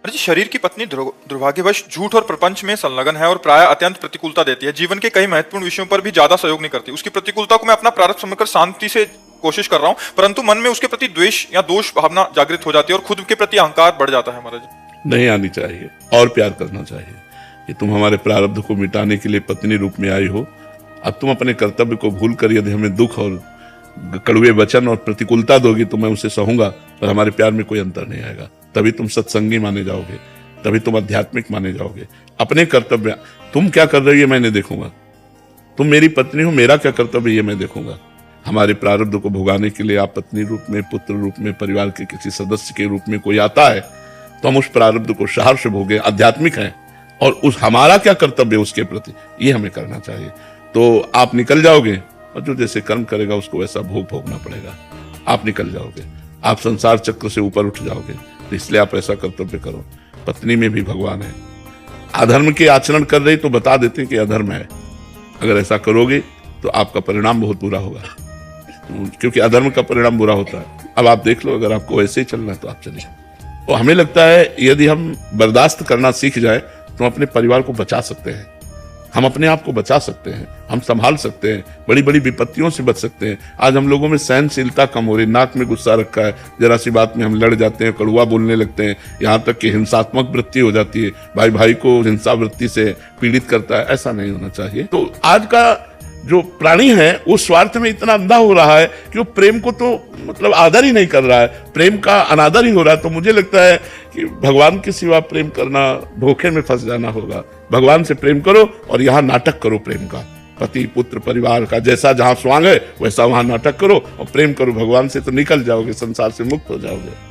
जी, शरीर की पत्नी दुर्भाग्यवश झूठ और प्रपंच में संलग्न है और प्राय अत्यंत प्रतिकूलता देती है। जीवन के कई महत्वपूर्ण विषयों पर भी ज्यादा सहयोग नहीं करती। उसकी प्रतिकूलता को मैं अपना प्रारब्ध समझकर शांति से कोशिश कर रहा हूँ, परंतु मन में उसके प्रति द्वेष या दोष भावना जागृत हो जाती है और खुद के प्रति अहंकार बढ़ जाता है। महाराज, नहीं आनी चाहिए और प्यार करना चाहिए कि तुम हमारे प्रारब्ध को मिटाने के लिए पत्नी रूप में आई हो। अब तुम अपने कर्तव्य को भूल कर यदि हमें दुख और कड़वे वचन और प्रतिकूलता दोगी तो मैं उसे सहूंगा, पर हमारे प्यार में कोई अंतर नहीं आएगा। तभी तुम सत्संगी माने जाओगे, तभी तुम आध्यात्मिक माने जाओगे। अपने कर्तव्य, तुम क्या कर रही है मैं नहीं देखूंगा, तुम मेरी पत्नी हो, मेरा क्या कर्तव्य ये मैं देखूंगा। हमारे प्रारब्ध को भुगाने के लिए आप पत्नी रूप में, पुत्र रूप में, परिवार के किसी सदस्य के रूप में कोई आता है तो हम उस प्रारब्ध को सहर्ष भोगे, आध्यात्मिक हैं, और उस हमारा क्या कर्तव्य उसके प्रति ये हमें करना चाहिए। तो आप निकल जाओगे और जो जैसे कर्म करेगा उसको वैसा भोग भोगना पड़ेगा। आप निकल जाओगे, आप संसार चक्र से ऊपर उठ जाओगे। तो इसलिए आप ऐसा कर्तव्य करो। पत्नी में भी भगवान है। अधर्म के आचरण कर रही तो बता देते हैं कि अधर्म है। अगर ऐसा करोगे तो आपका परिणाम बहुत बुरा होगा, क्योंकि अधर्म का परिणाम बुरा होता है। अब आप देख लो, अगर आपको वैसे ही चलना है तो आप चलिए। और हमें लगता है यदि हम बर्दाश्त करना सीख जाए तो अपने परिवार को बचा सकते हैं, हम अपने आप को बचा सकते हैं, हम संभाल सकते हैं, बड़ी बड़ी विपत्तियों से बच सकते हैं। आज हम लोगों में सहनशीलता कम हो रही, नाक में गुस्सा रखा है, जरा सी बात में हम लड़ जाते हैं, कड़वा बोलने लगते हैं, यहाँ तक कि हिंसात्मक वृत्ति हो जाती है, भाई भाई को हिंसा वृत्ति से पीड़ित करता है। ऐसा नहीं होना चाहिए। तो आज का जो प्राणी है वो स्वार्थ में इतना अंधा हो रहा है कि वो प्रेम को तो मतलब आदर ही नहीं कर रहा है, प्रेम का अनादर ही हो रहा है। तो मुझे लगता है कि भगवान के सिवा प्रेम करना धोखे में फंस जाना होगा। भगवान से प्रेम करो और यहाँ नाटक करो प्रेम का, पति पुत्र परिवार का, जैसा जहाँ स्वांग है वैसा वहां नाटक करो और प्रेम करो भगवान से, तो निकल जाओगे, संसार से मुक्त हो जाओगे।